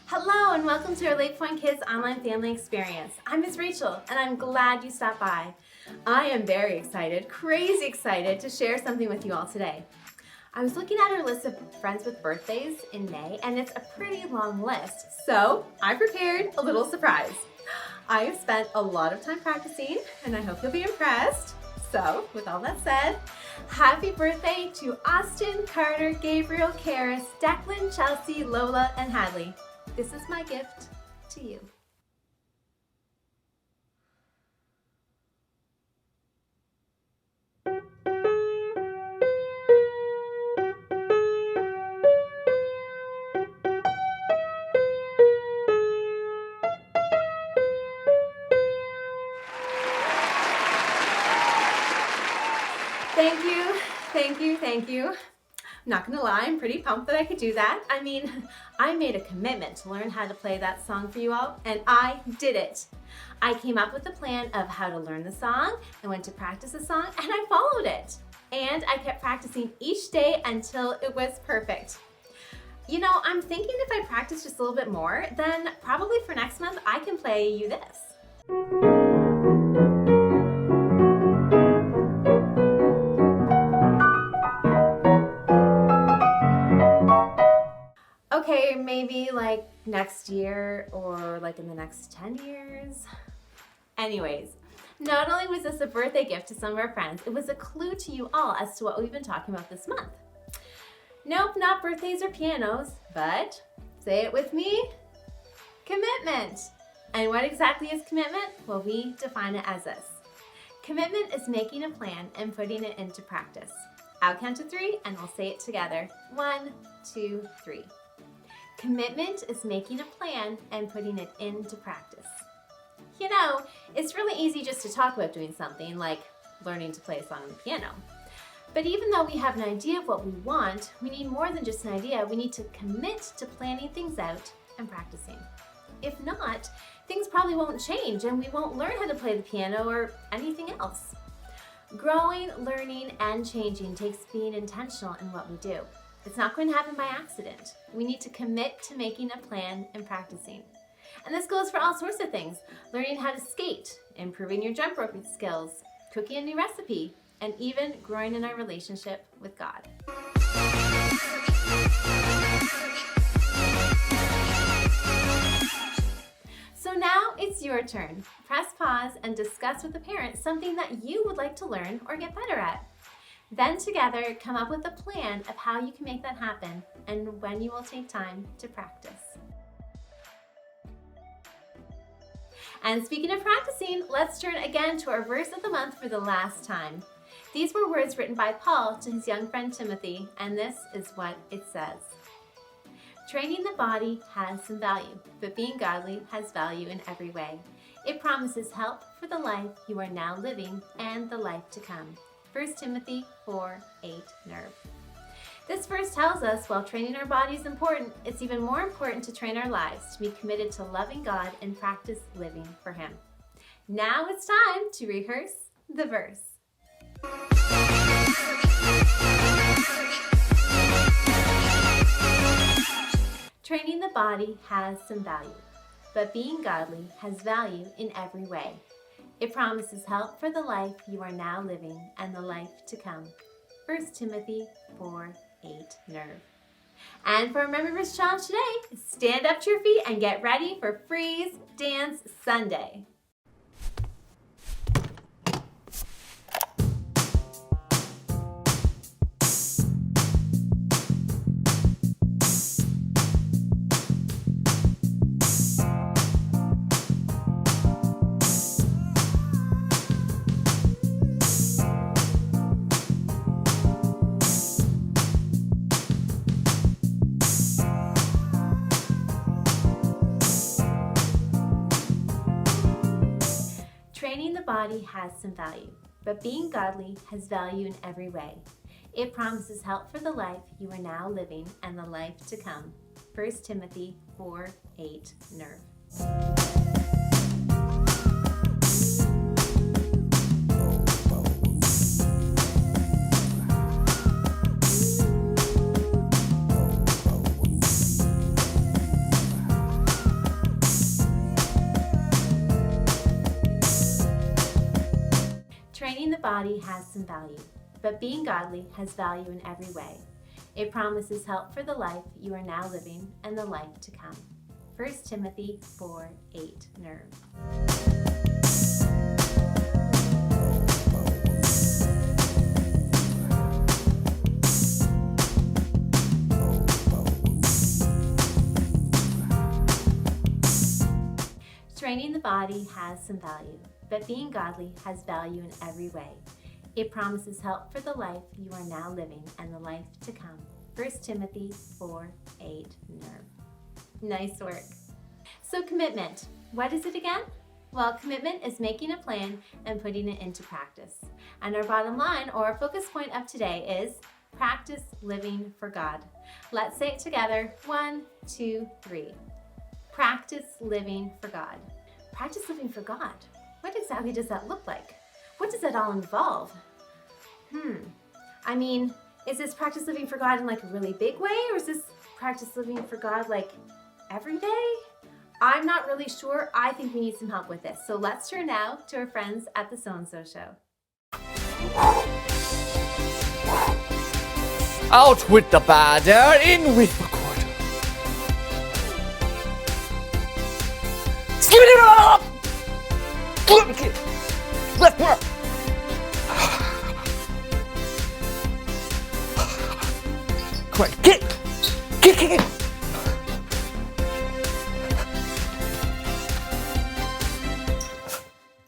Hello and welcome to our LakePoint Kids online family experience. I'm Ms. Rachel and I'm glad you stopped by. I am very excited, crazy excited to share something with you all today. I was looking at our list of friends with birthdays in May and it's a pretty long list, so I prepared a little surprise. I have spent a lot of time practicing and I hope you'll be impressed. So, with all that said, happy birthday to Austin, Carter, Gabriel, Karis, Declan, Chelsea, Lola, and Hadley. This is my gift to you. Thank you. I'm not gonna lie, I'm pretty pumped that I could do that. I mean, I made a commitment to learn how to play that song for you all, and I did it. I came up with a plan of how to learn the song, I went to practice the song, and I followed it. And I kept practicing each day until it was perfect. You know, I'm thinking if I practice just a little bit more, then probably for next month, I can play you this. Okay, maybe like next year or like in the next 10 years. Anyways, not only was this a birthday gift to some of our friends, it was a clue to you all as to what we've been talking about this month. Nope, not birthdays or pianos, but say it with me, commitment. And what exactly is commitment? Well, we define it as this. Commitment is making a plan and putting it into practice. I'll count to 3 and we'll say it together. 1, 2, 3. Commitment is making a plan and putting it into practice. You know, it's really easy just to talk about doing something like learning to play a song on the piano. But even though we have an idea of what we want, we need more than just an idea. We need to commit to planning things out and practicing. If not, things probably won't change and we won't learn how to play the piano or anything else. Growing, learning, and changing takes being intentional in what we do. It's not going to happen by accident. We need to commit to making a plan and practicing. And this goes for all sorts of things. Learning how to skate, improving your jump roping skills, cooking a new recipe, and even growing in our relationship with God. So now it's your turn. Press pause and discuss with the parents something that you would like to learn or get better at. Then together, come up with a plan of how you can make that happen and when you will take time to practice. And speaking of practicing, let's turn again to our verse of the month for the last time. These were words written by Paul to his young friend Timothy, and this is what it says. Training the body has some value, but being godly has value in every way. It promises help for the life you are now living and the life to come. 1 Timothy 4:8 nerve. This verse tells us while training our body is important, it's even more important to train our lives to be committed to loving God and practice living for Him. Now it's time to rehearse the verse. Training the body has some value, but being godly has value in every way. It promises help for the life you are now living and the life to come. 1 Timothy 4:8 nerve. And for our Memory Verse Challenge today, stand up to your feet and get ready for Freeze Dance Sunday. Training the body has some value, but being godly has value in every way. It promises help for the life you are now living and the life to come. 1 Timothy 4:8 nerve. body has some value, but being godly has value in every way. It promises help for the life you are now living and the life to come. 1 Timothy 4:8 Nerve. Training the body has some value, but being godly has value in every way. It promises help for the life you are now living and the life to come. 1 Timothy 4:8 Nerve. Nice work. So commitment, what is it again? Well, commitment is making a plan and putting it into practice. And our bottom line or our focus point of today is practice living for God. Let's say it together. 1, 2, 3. Practice living for God. Practice living for God. What exactly does that look like? What does that all involve? I mean, is this practice living for God in like a really big way, or is this practice living for God like every day? I'm not really sure. I think we need some help with this. So let's turn now to our friends at the So-and-So Show. Out with the bad air, in with the good. Give it up! Left work. Come on, kick.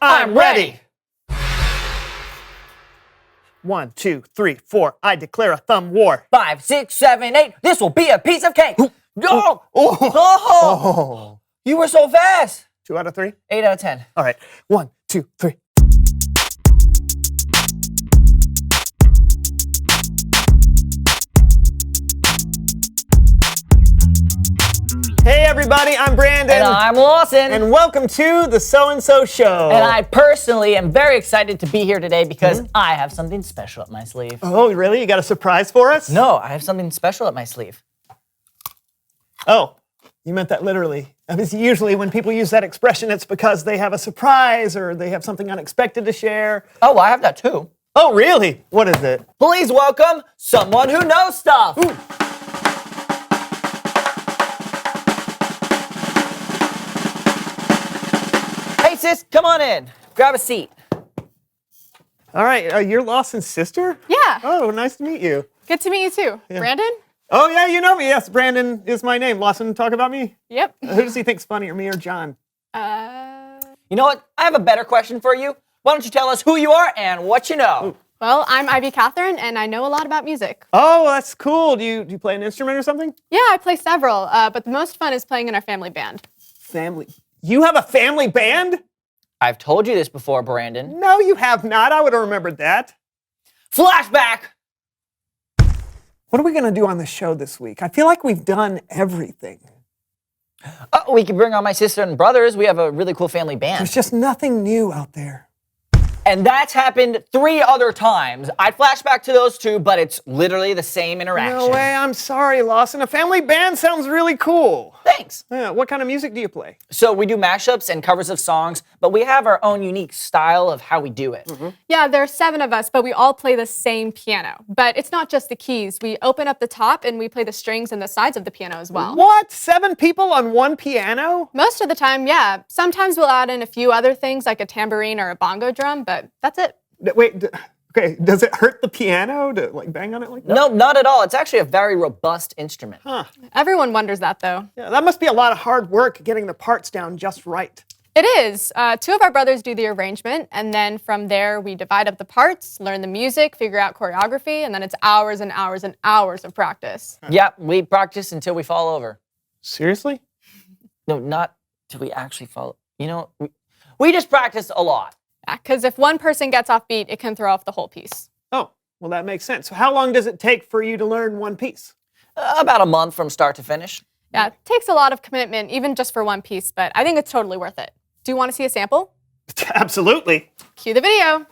I'm ready. 1, 2, 3, 4. I declare a thumb war. 5, 6, 7, 8. This will be a piece of cake. No! Oh. You were so fast. 2 out of 3? 8 out of 10. All right. 1, 2, 3. Hey everybody, I'm Brandon. And I'm Lawson. And welcome to the So-and-So Show. And I personally am very excited to be here today because I have something special up my sleeve. Oh, really? You got a surprise for us? No, I have something special up my sleeve. Oh, you meant that literally. I mean, usually when people use that expression, it's because they have a surprise or they have something unexpected to share. Oh, well, I have that too. Oh, really? What is it? Please welcome someone who knows stuff. Ooh. Hey, sis, come on in. Grab a seat. All right, you're Lawson's sister? Yeah. Oh, nice to meet you. Good to meet you too. Yeah. Brandon? Oh, yeah, you know me. Yes, Brandon is my name. Lawson, talk about me? Yep. Who does he think's funnier, me or John? You know what? I have a better question for you. Why don't you tell us who you are and what you know? Well, I'm Ivy Catherine, and I know a lot about music. Oh, that's cool. Do you play an instrument or something? Yeah, I play several, but the most fun is playing in our family band. Family. You have a family band? I've told you this before, Brandon. No, you have not. I would have remembered that. Flashback! What are we going to do on the show this week? I feel like we've done everything. Oh, we can bring on my sister and brothers. We have a really cool family band. There's just nothing new out there. And that's happened 3 other times. I'd flash back to those 2, but it's literally the same interaction. No way. I'm sorry, Lawson. A family band sounds really cool. Thanks. Yeah, what kind of music do you play? So we do mashups and covers of songs, but we have our own unique style of how we do it. Yeah, there are 7 of us, but we all play the same piano. But it's not just the keys. We open up the top and we play the strings and the sides of the piano as well. What? 7 people on one piano? Most of the time, yeah. Sometimes we'll add in a few other things like a tambourine or a bongo drum, but that's it. Wait, okay, does it hurt the piano to like bang on it like that? No, not at all. It's actually a very robust instrument. Huh. Everyone wonders that, though. Yeah, that must be a lot of hard work getting the parts down just right. It is. 2 of our brothers do the arrangement, and then from there we divide up the parts, learn the music, figure out choreography, and then it's hours and hours and hours of practice. Yeah, we practice until we fall over. Seriously? No, not till we actually fall. You know, we just practice a lot. Because if one person gets off beat, it can throw off the whole piece. Oh, well, that makes sense. So how long does it take for you to learn one piece? About a month from start to finish. Yeah, it takes a lot of commitment, even just for one piece, but I think it's totally worth it. Do you want to see a sample? Absolutely. Cue the video.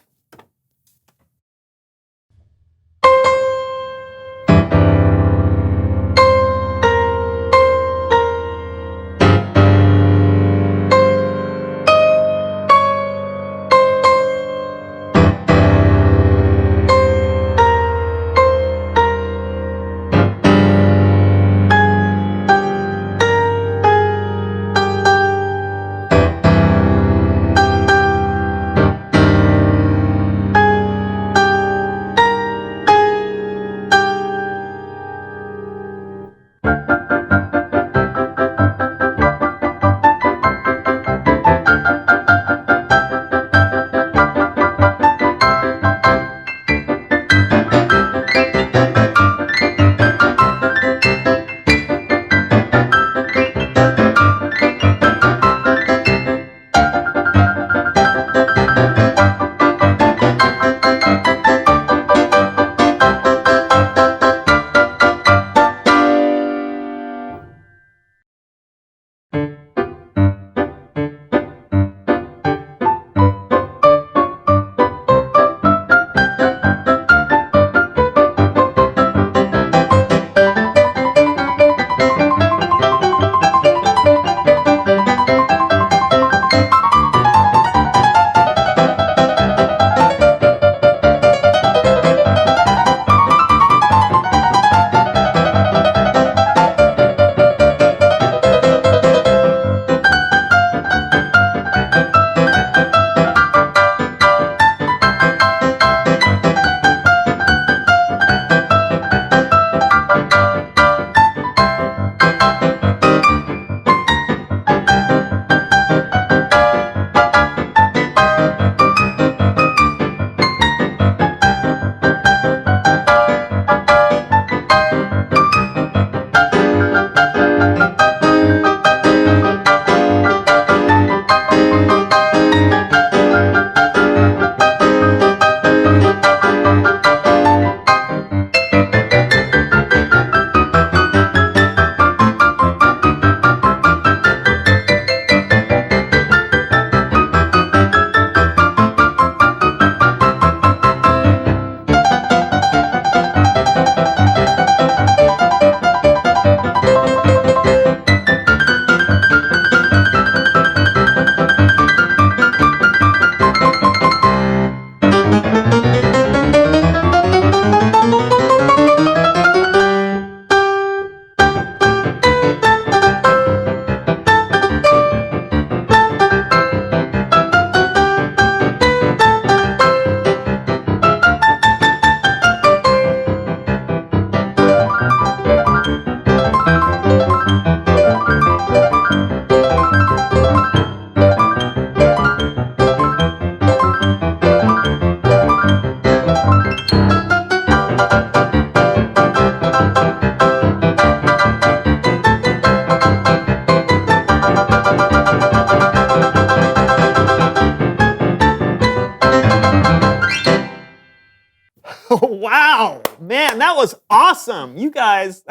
Man, that was awesome. You guys,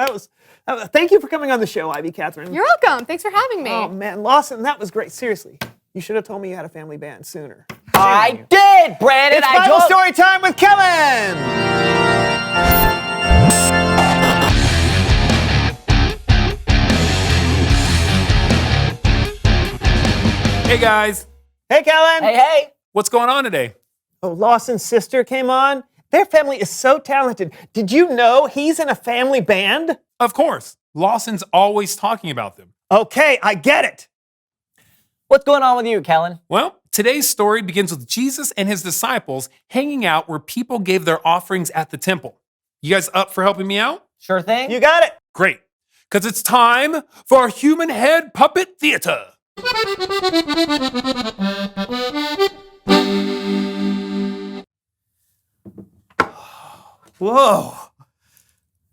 thank you for coming on the show, Ivy Catherine. You're welcome. Thanks for having me. Oh, man, Lawson, that was great. Seriously, you should have told me you had a family band sooner. I did, Brandon. It's I Bible told- story time with Kellen. Hey guys, Hey, Kellen. Hey. what's going on today? Oh, Lawson's sister came on. Their family is so talented. Did you know he's in a family band? Of course, Lawson's always talking about them. Okay, I get it. What's going on with you, Kellen? Well, today's story begins with Jesus and his disciples hanging out where people gave their offerings at the temple. You guys up for helping me out? Sure thing. You got it. Great, because it's time for Human Head Puppet Theater. Whoa.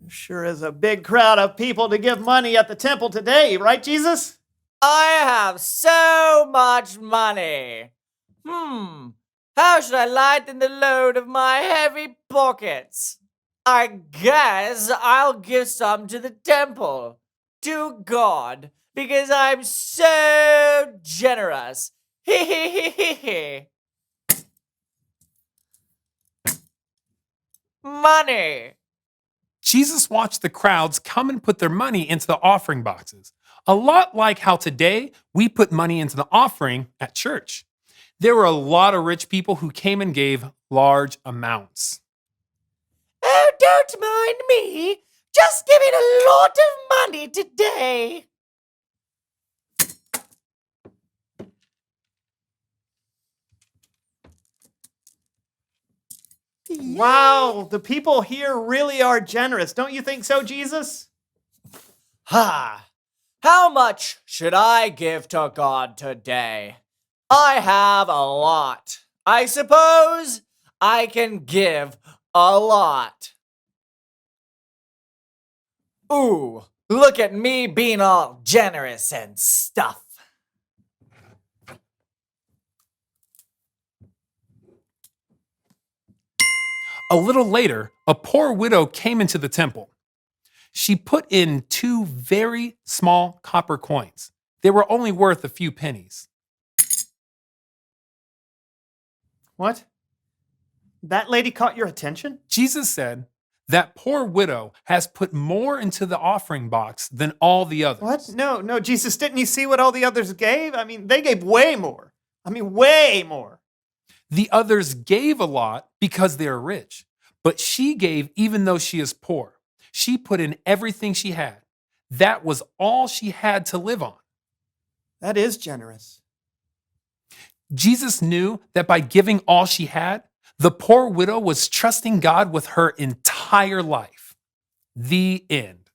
Sure is a big crowd of people to give money at the temple today, right, Jesus? I have so much money. How should I lighten the load of my heavy pockets? I guess I'll give some to the temple, to God, because I'm so generous. Hee hee hee hee hee. Money. Jesus watched the crowds come and put their money into the offering boxes, a lot like how today we put money into the offering at church. There were a lot of rich people who came and gave large amounts. Oh, don't mind me. Just giving a lot of money today. Wow, the people here really are generous. Don't you think so, Jesus? Ha! How much should I give to God today? I have a lot. I suppose I can give a lot. Ooh, look at me being all generous and stuff. A little later, a poor widow came into the temple. She put in 2 very small copper coins. They were only worth a few pennies. What? That lady caught your attention? Jesus said, "That poor widow has put more into the offering box than all the others." What? No, Jesus, didn't you see what all the others gave? I mean, they gave way more. Way more. The others gave a lot because they are rich, but she gave even though she is poor. She put in everything she had. That was all she had to live on. That is generous. Jesus knew that by giving all she had, the poor widow was trusting God with her entire life. The end.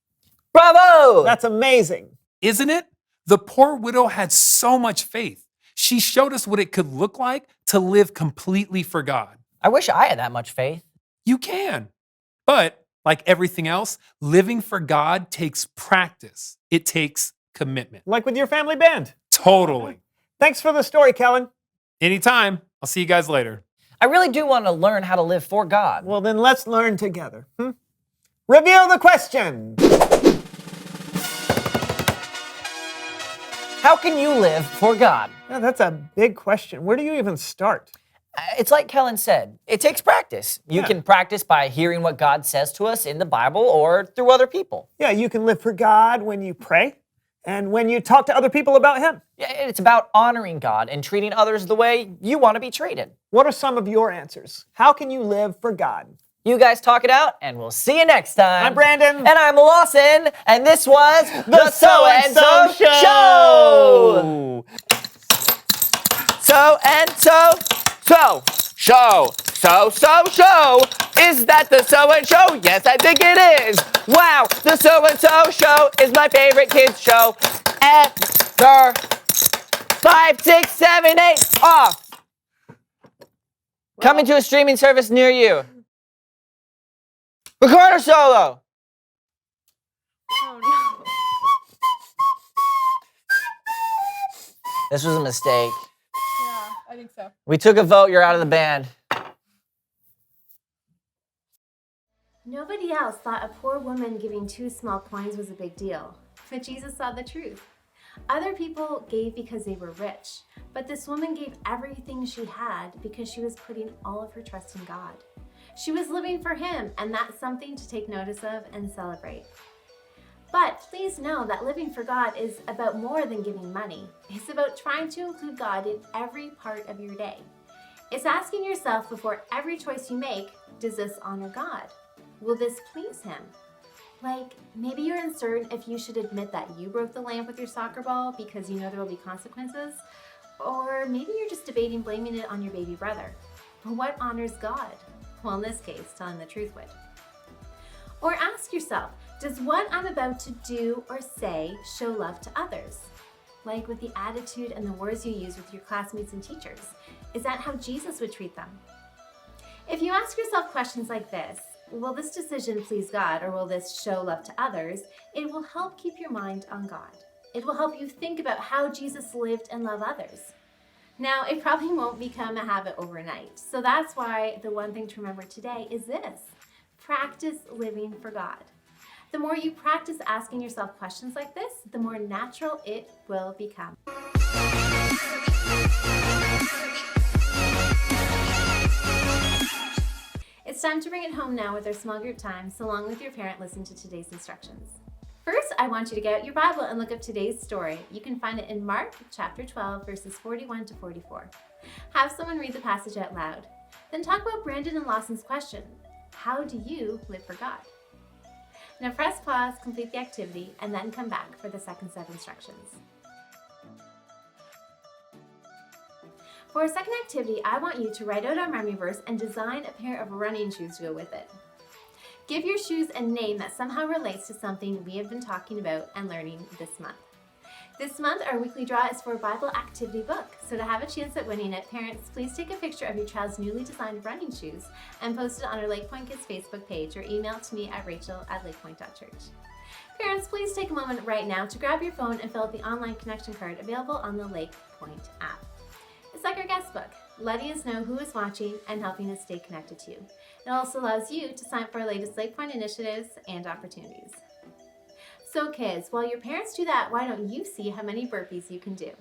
Bravo! That's amazing. Isn't it? The poor widow had so much faith. She showed us what it could look like to live completely for God. I wish I had that much faith. You can. But like everything else, living for God takes practice. It takes commitment. Like with your family band. Totally. Thanks for the story, Kellen. Anytime. I'll see you guys later. I really do want to learn how to live for God. Well, then let's learn together. Reveal the question. How can you live for God? Yeah, that's a big question. Where do you even start? It's like Kellen said, it takes practice. You Yeah. can practice by hearing what God says to us in the Bible or through other people. Yeah, you can live for God when you pray and when you talk to other people about Him. Yeah, it's about honoring God and treating others the way you want to be treated. What are some of your answers? How can you live for God? You guys talk it out, and we'll see you next time. I'm Brandon. And I'm Lawson, and this was The So-and-so Show. So-and-so show. So is that the so-and-show? Yes, I think it is. Wow, the so-and-so show is my favorite kids show ever. 5, 6, 7, 8, off. Coming to a streaming service near you. Recorder solo. Oh, no. This was a mistake. Yeah, I think so. We took a vote. You're out of the band. No Nobody else thought a poor woman giving 2 small coins was a big deal, but Jesus saw the truth. Other people gave because they were rich, but this woman gave everything she had because she was putting all of her trust in God. She was living for Him, and that's something to take notice of and celebrate. But please know that living for God is about more than giving money. It's about trying to include God in every part of your day. It's asking yourself before every choice you make, does this honor God? Will this please Him? Like, maybe you're uncertain if you should admit that you broke the lamp with your soccer ball because you know there will be consequences. Or maybe you're just debating blaming it on your baby brother. But what honors God? Well, in this case, telling the truth would. Or ask yourself, does what I'm about to do or say show love to others? Like with the attitude and the words you use with your classmates and teachers. Is that how Jesus would treat them? If you ask yourself questions like this, will this decision please God or will this show love to others? It will help keep your mind on God. It will help you think about how Jesus lived and loved others. Now, it probably won't become a habit overnight. So that's why the one thing to remember today is this: practice living for God. The more you practice asking yourself questions like this, the more natural it will become. It's time to bring it home now with our small group time, so along with your parent, listen to today's instructions. First, I want you to get out your Bible and look up today's story. You can find it in Mark chapter 12, verses 41 to 44. Have someone read the passage out loud. Then talk about Brandon and Lawson's question: how do you live for God? Now press pause, complete the activity, and then come back for the second set of instructions. For our second activity, I want you to write out our memory verse and design a pair of running shoes to go with it. Give your shoes a name that somehow relates to something we have been talking about and learning this month. This month, our weekly draw is for a Bible activity book, so to have a chance at winning it, parents, please take a picture of your child's newly designed running shoes and post it on our LakePoint Kids Facebook page or email it to me at rachel@lakepoint.church. Parents, please take a moment right now to grab your phone and fill out the online connection card available on the LakePoint app. It's like our guest book, letting us know who is watching and helping us stay connected to you. It also allows you to sign up for our latest LakePoint initiatives and opportunities. So kids, while your parents do that, why don't you see how many burpees you can do?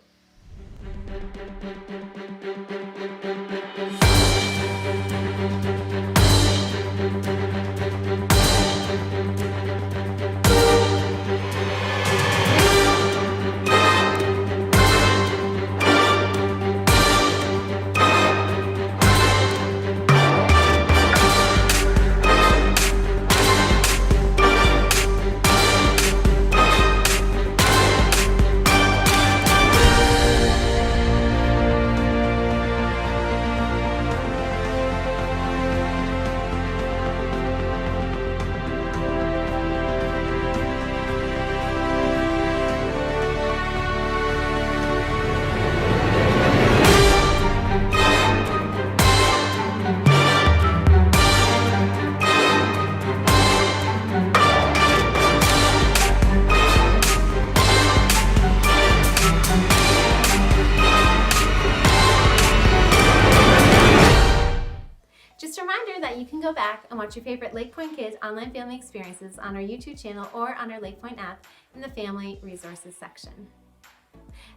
Just a reminder that you can go back and watch your favorite LakePoint Kids online family experiences on our YouTube channel or on our LakePoint app in the Family Resources section.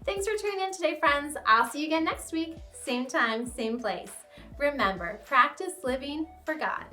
Thanks for tuning in today, friends. I'll see you again next week, same time, same place. Remember, practice living for God.